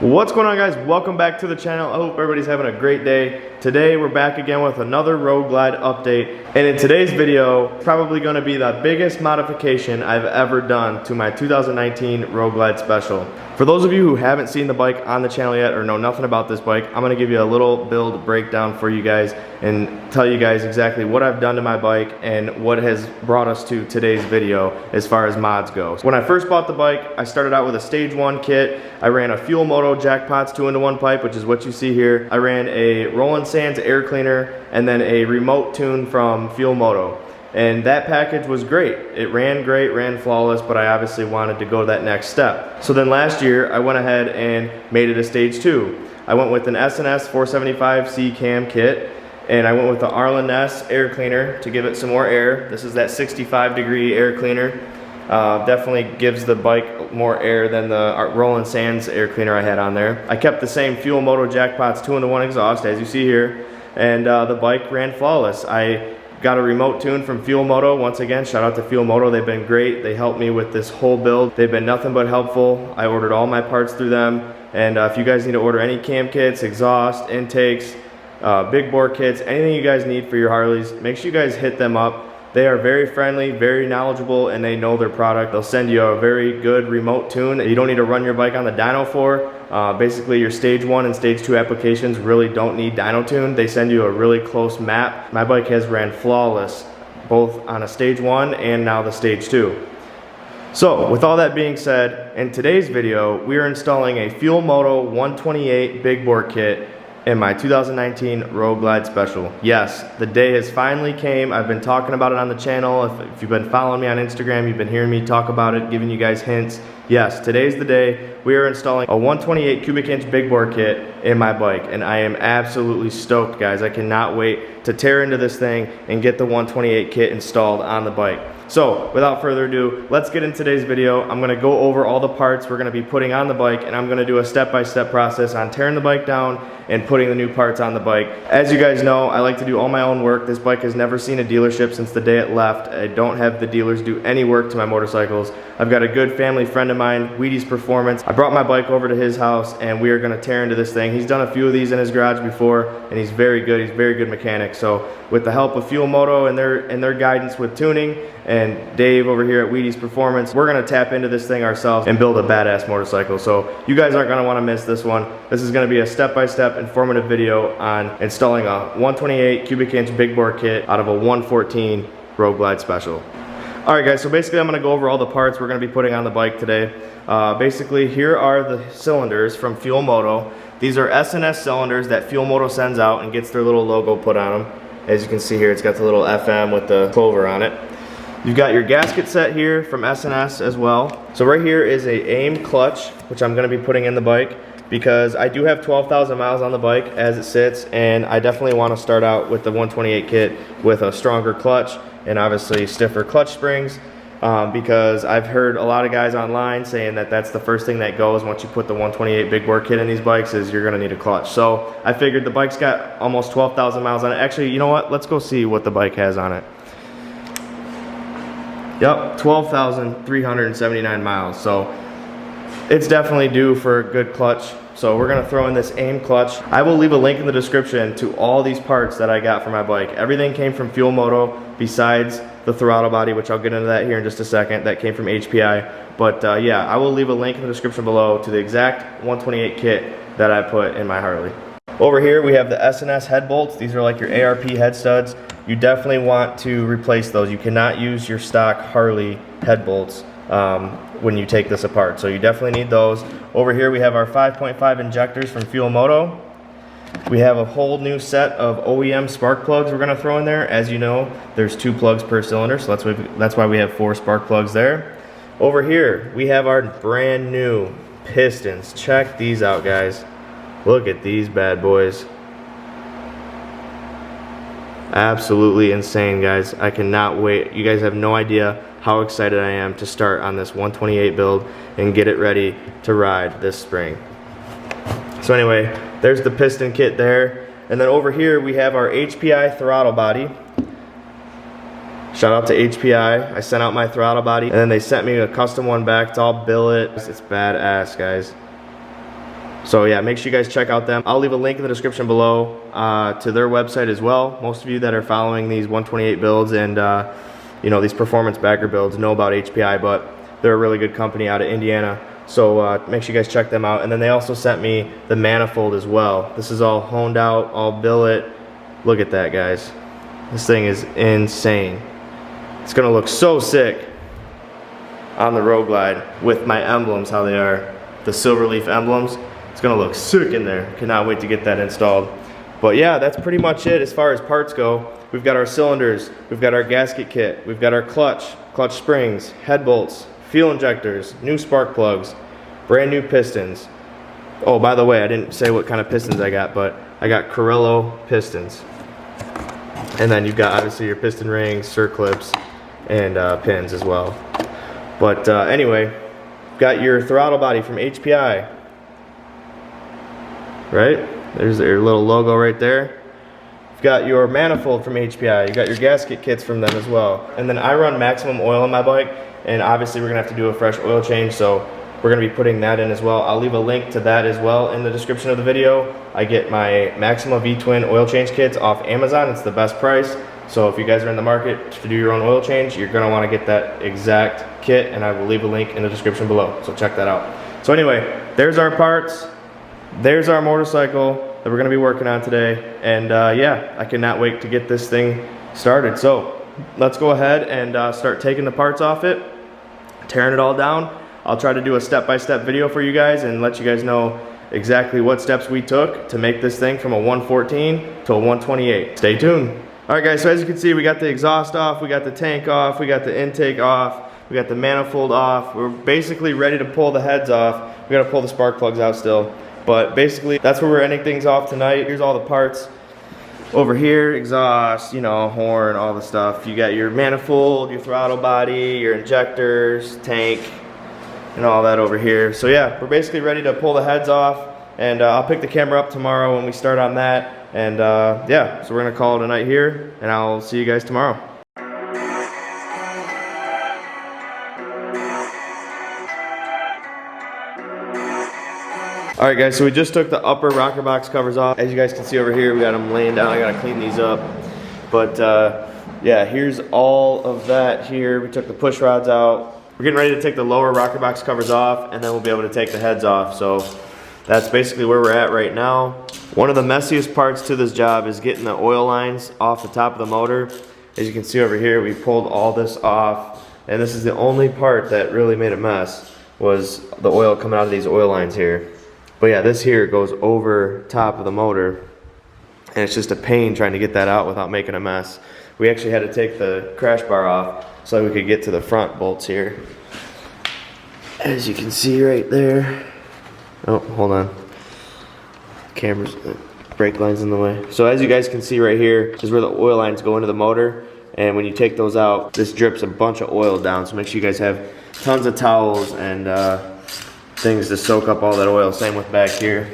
What's going on, guys? Welcome back to the channel. I hope everybody's having a great day. Today we're back again with another Road Glide update, and in today's video probably going to be the biggest modification I've ever done to my 2019 Road Glide Special. For those of you who haven't seen the bike on the channel yet or know nothing about this bike, I'm going to give you a little build breakdown for you guys and tell you guys exactly what I've done to my bike and what has brought us to today's video as far as mods go. When I first bought the bike, I started out with a stage 1 kit. I ran a Fuel Moto Jackpots 2-in-1 pipe, which is what you see here. I ran a Roland Sands air cleaner and then a remote tune from Fuel Moto. And that package was great. It ran great, ran flawless, but I obviously wanted to go that next step. So then last year, I went ahead and made it a stage 2. I went with an S&S 475C cam kit, and I went with the Arlen Ness air cleaner to give it some more air. This is that 65-degree air cleaner. Definitely gives the bike more air than the Roland Sands air cleaner I had on there. I kept the same Fuel Moto Jackpots 2-in-1 exhaust, as you see here, and the bike ran flawless. I got a remote tune from Fuel Moto. Once again, shout out to Fuel Moto. They've been great. They helped me with this whole build. They've been nothing but helpful. I ordered all my parts through them. And if you guys need to order any cam kits, exhaust, intakes, big bore kits, anything you guys need for your Harleys, make sure you guys hit them up. They are very friendly, very knowledgeable, and they know their product. They'll send you a very good remote tune that you don't need to run your bike on the dyno for. Basically, your stage 1 and stage 2 applications really don't need dyno tune. They send you a really close map. My bike has ran flawless, both on a stage 1 and now the stage 2. So, with all that being said, in today's video, we are installing a Fuel Moto 128 big bore kit in my 2019 Road Glide Special. Yes, the day has finally came. I've been talking about it on the channel. If you've been following me on Instagram, you've been hearing me talk about it, giving you guys hints. Yes, today's the day. We are installing a 128 cubic inch big bore kit in my bike, and I am absolutely stoked, guys. I cannot wait to tear into this thing and get the 128 kit installed on the bike. So, without further ado, let's get into today's video. I'm going to go over all the parts we're going to be putting on the bike, and I'm going to do a step-by-step process on tearing the bike down and putting the new parts on the bike. As you guys know, I like to do all my own work. This bike has never seen a dealership since the day it left. I don't have the dealers do any work to my motorcycles. I've got a good family friend of mine, Wheaties Performance. I brought my bike over to his house, and we are going to tear into this thing. He's done a few of these in his garage before, and he's very good. He's a very good mechanic. So with the help of Fuel Moto and their guidance with tuning, and Dave over here at Wheaties Performance, we're going to tap into this thing ourselves and build a badass motorcycle. So you guys aren't going to want to miss this one. This is going to be a step-by-step informative video on installing a 128 cubic inch big bore kit out of a 114 Road Glide Special. Alright guys, so basically I'm going to go over all the parts we're going to be putting on the bike today. Basically, here are the cylinders from Fuel Moto. These are S&S cylinders that Fuel Moto sends out and gets their little logo put on them. As you can see here, it's got the little FM with the clover on it. You've got your gasket set here from S&S as well. So right here is a AIM clutch, which I'm going to be putting in the bike because I do have 12,000 miles on the bike as it sits, and I definitely want to start out with the 128 kit with a stronger clutch and obviously stiffer clutch springs because I've heard a lot of guys online saying that that's the first thing that goes once you put the 128 big bore kit in these bikes is you're going to need a clutch. So I figured the bike's got almost 12,000 miles on it. Actually, you know what? Let's go see what the bike has on it. Yep, 12,379 miles. So it's definitely due for a good clutch. So we're gonna throw in this AIM clutch. I will leave a link in the description to all these parts that I got for my bike. Everything came from Fuel Moto besides the throttle body, which I'll get into that here in just a second. That came from HPI. But yeah, I will leave a link in the description below to the exact 128 kit that I put in my Harley. Over here we have the S&S head bolts. These are like your ARP head studs. You definitely want to replace those. You cannot use your stock Harley head bolts when you take this apart. So you definitely need those. Over here we have our 5.5 injectors from Fuel Moto. We have a whole new set of OEM spark plugs we're going to throw in there. As you know, there's 2 plugs per cylinder, so that's why we have 4 spark plugs there. Over here we have our brand new pistons. Check these out, guys. Look at these bad boys. Absolutely insane, guys. I cannot wait. You guys have no idea how excited I am to start on this 128 build and get it ready to ride this spring. So anyway, there's the piston kit there. And then over here we have our HPI Throttle Body. Shout out to HPI. I sent out my throttle body and then they sent me a custom one back. It's all billet. It's badass, guys. So yeah, make sure you guys check out them. I'll leave a link in the description below to their website as well. Most of you that are following these 128 builds and you know, these performance bagger builds know about HPI, but they're a really good company out of Indiana. So make sure you guys check them out. And then they also sent me the manifold as well. This is all honed out, all billet. Look at that, guys. This thing is insane. It's gonna look so sick on the Road Glide with my emblems, how they are, the silver leaf emblems. It's gonna look sick in there. Cannot wait to get that installed. But yeah, that's pretty much it as far as parts go. We've got our cylinders, we've got our gasket kit, we've got our clutch springs, head bolts, fuel injectors, new spark plugs, brand new pistons. Oh, by the way, I didn't say what kind of pistons I got, but I got Carrillo pistons. And then you've got obviously your piston rings, circlips, and pins as well. But anyway, got your throttle body from HPI. Right? There's their little logo right there. You've got your manifold from HPI. You got your gasket kits from them as well. And then I run maximum oil on my bike, and obviously we're gonna have to do a fresh oil change, so we're gonna be putting that in as well. I'll leave a link to that as well in the description of the video. I get my Maxima V-Twin oil change kits off Amazon. It's the best price. So if you guys are in the market to do your own oil change, you're gonna wanna get that exact kit, and I will leave a link in the description below. So check that out. So anyway, there's our parts. There's our motorcycle that we're gonna be working on today. And yeah, I cannot wait to get this thing started. So let's go ahead and start taking the parts off it, tearing it all down. I'll try to do a step-by-step video for you guys and let you guys know exactly what steps we took to make this thing from a 114 to a 128. Stay tuned. All right guys, so as you can see, we got the exhaust off, we got the tank off, we got the intake off, we got the manifold off. We're basically ready to pull the heads off. We gotta pull the spark plugs out still. But basically, that's where we're ending things off tonight. Here's all the parts. Over here, exhaust, you know, horn, all the stuff. You got your manifold, your throttle body, your injectors, tank, and all that over here. So yeah, we're basically ready to pull the heads off, and I'll pick the camera up tomorrow when we start on that. And yeah, so we're gonna call it a night here, and I'll see you guys tomorrow. Alright guys, so we just took the upper rocker box covers off. As you guys can see over here, we got them laying down. I gotta clean these up. But yeah, here's all of that here. We took the push rods out. We're getting ready to take the lower rocker box covers off, and then we'll be able to take the heads off. So that's basically where we're at right now. One of the messiest parts to this job is getting the oil lines off the top of the motor. As you can see over here, we pulled all this off, and this is the only part that really made a mess, was the oil coming out of these oil lines here. But yeah, this here goes over top of the motor, and it's just a pain trying to get that out without making a mess. We actually had to take the crash bar off so we could get to the front bolts here. As you can see right there. Oh, hold on. Camera's, brake line's in the way. So as you guys can see right here is where the oil lines go into the motor. And when you take those out, this drips a bunch of oil down. So make sure you guys have tons of towels and things to soak up all that oil. Same with back here.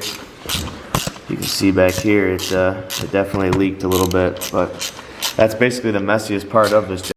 You can see back here, it definitely leaked a little bit, but that's basically the messiest part of this job.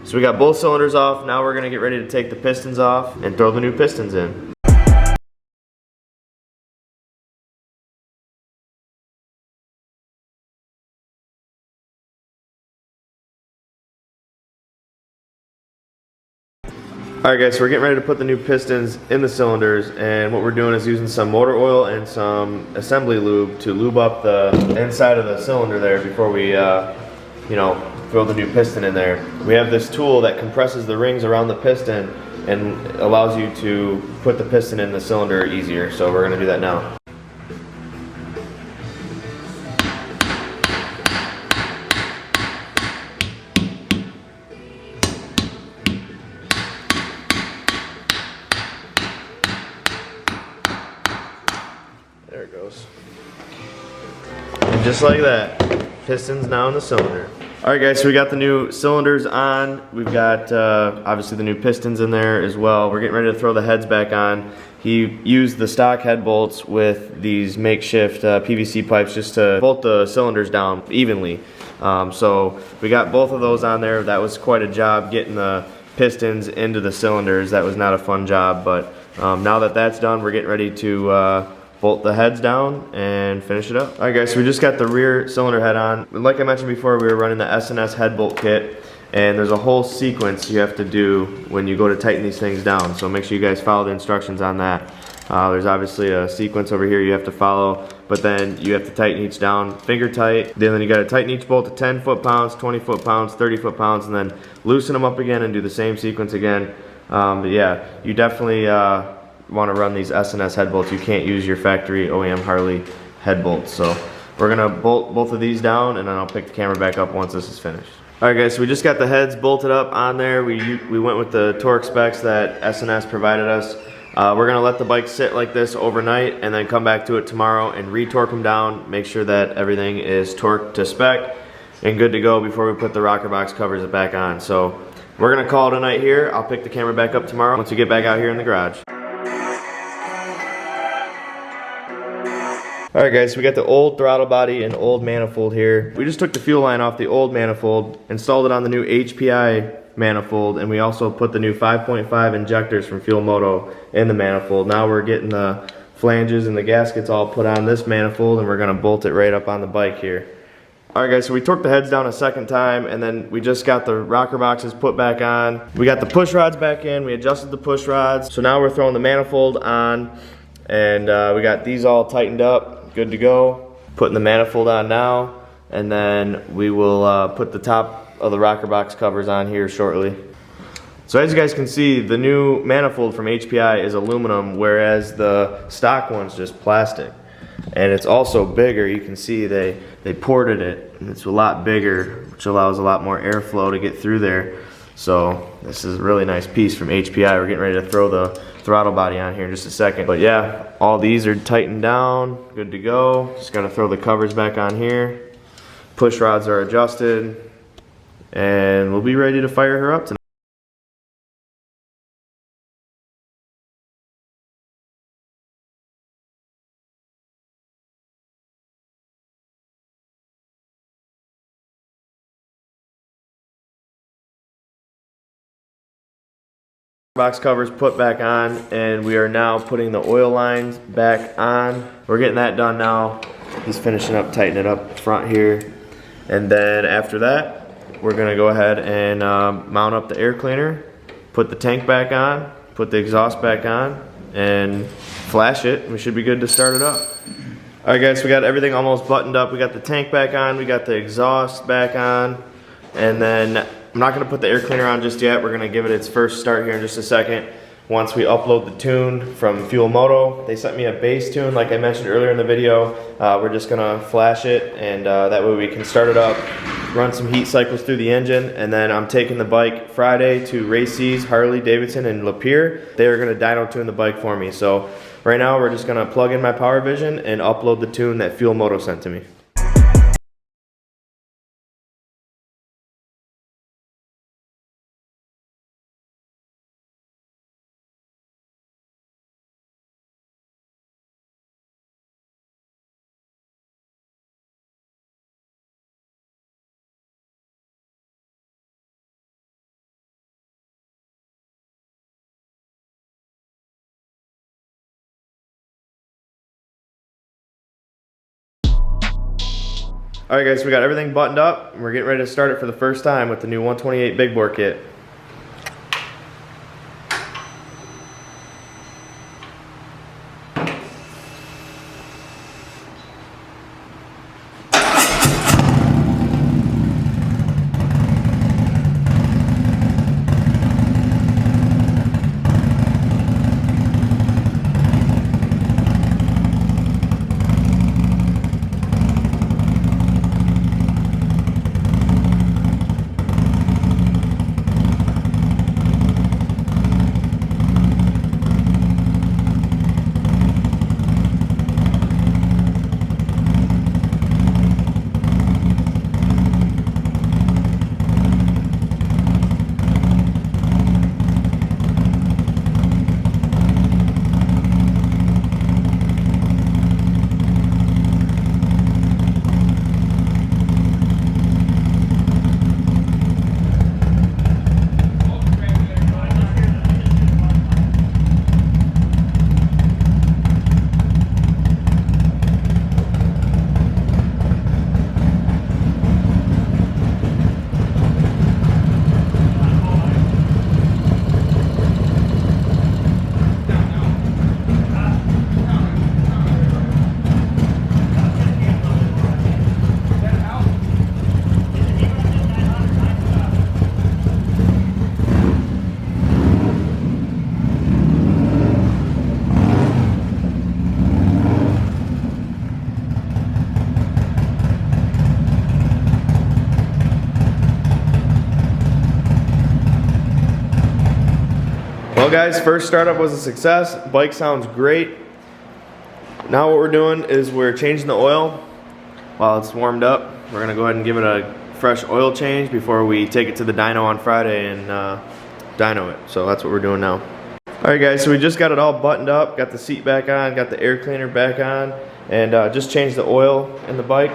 So we got both cylinders off. Now we're gonna get ready to take the pistons off and throw the new pistons in. Alright guys, so we're getting ready to put the new pistons in the cylinders, and what we're doing is using some motor oil and some assembly lube to lube up the inside of the cylinder there before we throw the new piston in there. We have this tool that compresses the rings around the piston and allows you to put the piston in the cylinder easier, so we're going to do that now. There it goes. And just like that, piston's now in the cylinder. Alright guys, so we got the new cylinders on. We've got obviously the new pistons in there as well. We're getting ready to throw the heads back on. He used the stock head bolts with these makeshift PVC pipes just to bolt the cylinders down evenly. So we got both of those on there. That was quite a job getting the pistons into the cylinders. That was not a fun job, but now that that's done, we're getting ready to bolt the heads down and finish it up. Alright guys, so we just got the rear cylinder head on. Like I mentioned before, we were running the S&S head bolt kit, and there's a whole sequence you have to do when you go to tighten these things down, so make sure you guys follow the instructions on that. There's obviously a sequence over here you have to follow, but then you have to tighten each down finger tight. Then you got to tighten each bolt to 10 foot-pounds, 20 foot-pounds, 30 foot-pounds, and then loosen them up again and do the same sequence again. But yeah, you definitely want to run these S&S head bolts. You can't use your factory OEM Harley head bolts. So we're gonna bolt both of these down, and then I'll pick the camera back up once this is finished. Alright guys, so we just got the heads bolted up on there. We went with the torque specs that S&S provided us. We're gonna let the bike sit like this overnight and then come back to it tomorrow and re-torque them down, make sure that everything is torqued to spec and good to go before we put the rocker box covers back on. So we're gonna call it a night here. I'll pick the camera back up tomorrow once we get back out here in the garage. Alright guys, so we got the old throttle body and old manifold here. We just took the fuel line off the old manifold, installed it on the new HPI manifold, and we also put the new 5.5 injectors from Fuel Moto in the manifold. Now we're getting the flanges and the gaskets all put on this manifold, and we're going to bolt it right up on the bike here. Alright guys, so we torqued the heads down a second time, and then we just got the rocker boxes put back on. We got the push rods back in, we adjusted the push rods. So now we're throwing the manifold on, and we got these all tightened up. Good to go. Putting the manifold on now, and then we will put the top of the rocker box covers on here shortly. So as you guys can see, the new manifold from HPI is aluminum, whereas the stock one's just plastic. And it's also bigger. You can see they ported it, and it's a lot bigger, which allows a lot more airflow to get through there. So this is a really nice piece from HPI. We're getting ready to throw the throttle body on here in just a second. But yeah, all these are tightened down, good to go. Just gotta throw the covers back on here. Push rods are adjusted, and we'll be ready to fire her up tonight. Box covers put back on, and we are now putting the oil lines back on. We're getting that done now. He's finishing up, tightening it up front here. And then after that, we're gonna go ahead and mount up the air cleaner, put the tank back on, put the exhaust back on, and flash it. We should be good to start it up. Alright guys, so we got everything almost buttoned up. We got the tank back on, we got the exhaust back on, and then I'm not going to put the air cleaner on just yet. We're going to give it its first start here in just a second. Once we upload the tune from Fuel Moto, they sent me a bass tune like I mentioned earlier in the video. We're just going to flash it, and that way we can start it up, run some heat cycles through the engine, and then I'm taking the bike Friday to Racy's, Harley Davidson, and Lapeer. They are going to dyno tune the bike for me. So right now we're just going to plug in my Power Vision and upload the tune that Fuel Moto sent to me. All right, guys, so we got everything buttoned up, and we're getting ready to start it for the first time with the new 128 big bore kit. Well guys, first startup was a success. Bike sounds great. Now what we're doing is we're changing the oil while it's warmed up. We're gonna go ahead and give it a fresh oil change before we take it to the dyno on Friday and dyno it. So that's what we're doing now. Alright guys, so we just got it all buttoned up, got the seat back on, got the air cleaner back on, and just changed the oil in the bike.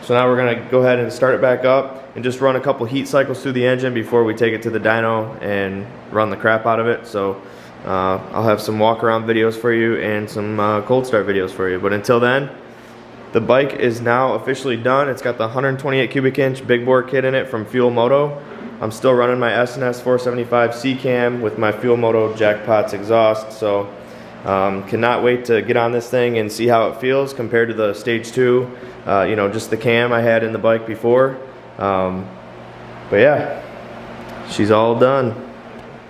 So now we're gonna go ahead and start it back up and just run a couple heat cycles through the engine before we take it to the dyno and run the crap out of it. So I'll have some walk around videos for you and some cold start videos for you. But until then, the bike is now officially done. It's got the 128 cubic inch big bore kit in it from Fuel Moto. I'm still running my SNS 475 C-Cam with my Fuel Moto Jackpots exhaust. So cannot wait to get on this thing and see how it feels compared to the stage 2, you know, just the cam I had in the bike before. But yeah, she's all done.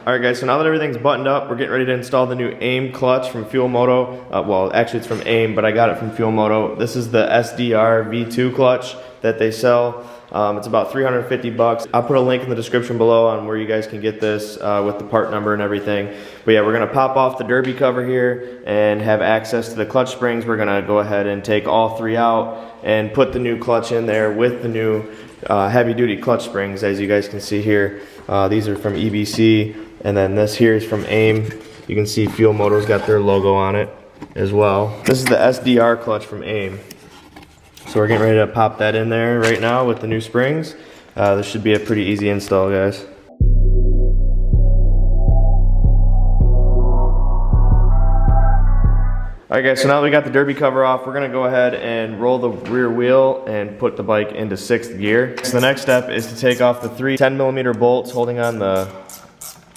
Alright guys, so now that everything's buttoned up, we're getting ready to install the new AIM clutch from Fuel Moto. Well, actually it's from AIM, but I got it from Fuel Moto. This is the SDR V2 clutch that they sell. It's about 350 bucks. I'll put a link in the description below on where you guys can get this with the part number and everything. But yeah, we're gonna pop off the derby cover here and have access to the clutch springs. We're gonna go ahead and take all 3 out and put the new clutch in there with the new heavy duty clutch springs, as you guys can see here. These are from EBC, and then this here is from AIM. You can see Fuel Moto's got their logo on it as well. This is the SDR clutch from AIM. So we're getting ready to pop that in there right now with the new springs. This should be a pretty easy install, guys. Alright guys, so now that we got the derby cover off, we're going to go ahead and roll the rear wheel and put the bike into 6th gear. So the next step is to take off the 3 10mm bolts holding on the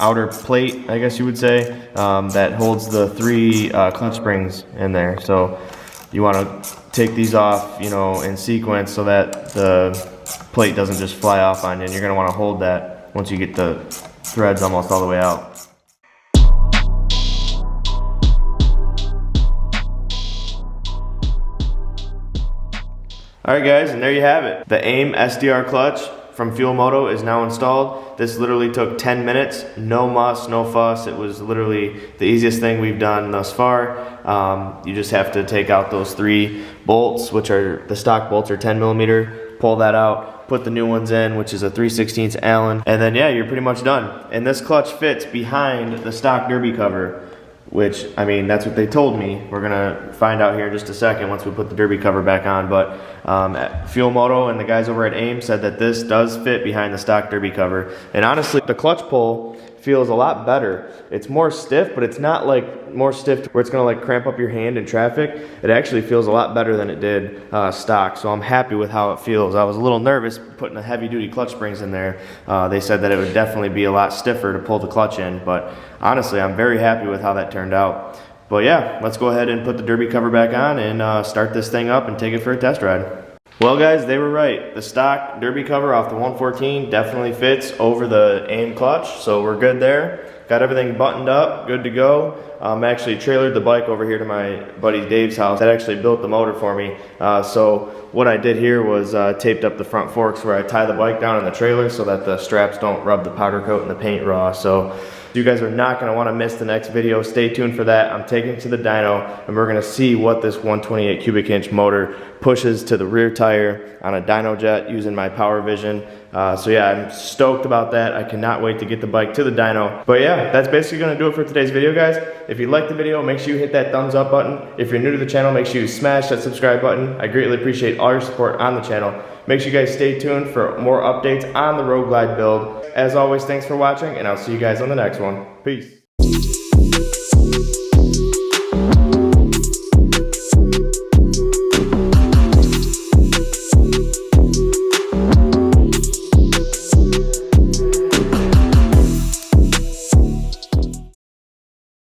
outer plate, I guess you would say, that holds the 3 clutch springs in there. So you want to take these off, you know, in sequence so that the plate doesn't just fly off on you, and you're going to want to hold that once you get the threads almost all the way out. Alright guys, and there you have it. The AIM SDR clutch from Fuel Moto is now installed. This literally took 10 minutes, no muss, no fuss. It was literally the easiest thing we've done thus far. You just have to take out those 3 bolts, which are, the stock bolts are 10mm, pull that out, put the new ones in, which is a 3/16 Allen, and then yeah, you're pretty much done. And this clutch fits behind the stock derby cover, which, I mean, that's what they told me. We're gonna find out here in just a second once we put the derby cover back on. But Fuel Moto and the guys over at AIM said that this does fit behind the stock derby cover. And honestly, the clutch pull feels a lot better. It's more stiff, but it's not like more stiff where it's gonna like cramp up your hand in traffic. It actually feels a lot better than it did stock, so I'm happy with how it feels. I was a little nervous putting the heavy duty clutch springs in there. They said that it would definitely be a lot stiffer to pull the clutch in, but honestly, I'm very happy with how that turned out. But yeah, let's go ahead and put the derby cover back on and start this thing up and take it for a test ride. Well guys, they were right. The stock derby cover off the 114 definitely fits over the AIM clutch, so we're good there. Got everything buttoned up, good to go. Actually trailered the bike over here to my buddy Dave's house that actually built the motor for me. So what I did here was taped up the front forks where I tie the bike down in the trailer so that the straps don't rub the powder coat and the paint raw. So you guys are not going to want to miss the next video. Stay tuned for that. I'm taking it to the dyno and we're going to see what this 128 cubic inch motor pushes to the rear tire on a dyno jet using my power vision. So yeah, I'm stoked about that. I cannot wait to get the bike to the dyno. But yeah, that's basically going to do it for today's video, guys. If you liked the video, make sure you hit that thumbs up button. If you're new to the channel, make sure you smash that subscribe button. I greatly appreciate all your support on the channel. Make sure you guys stay tuned for more updates on the Road Glide build. As always, thanks for watching, and I'll see you guys on the next one. Peace.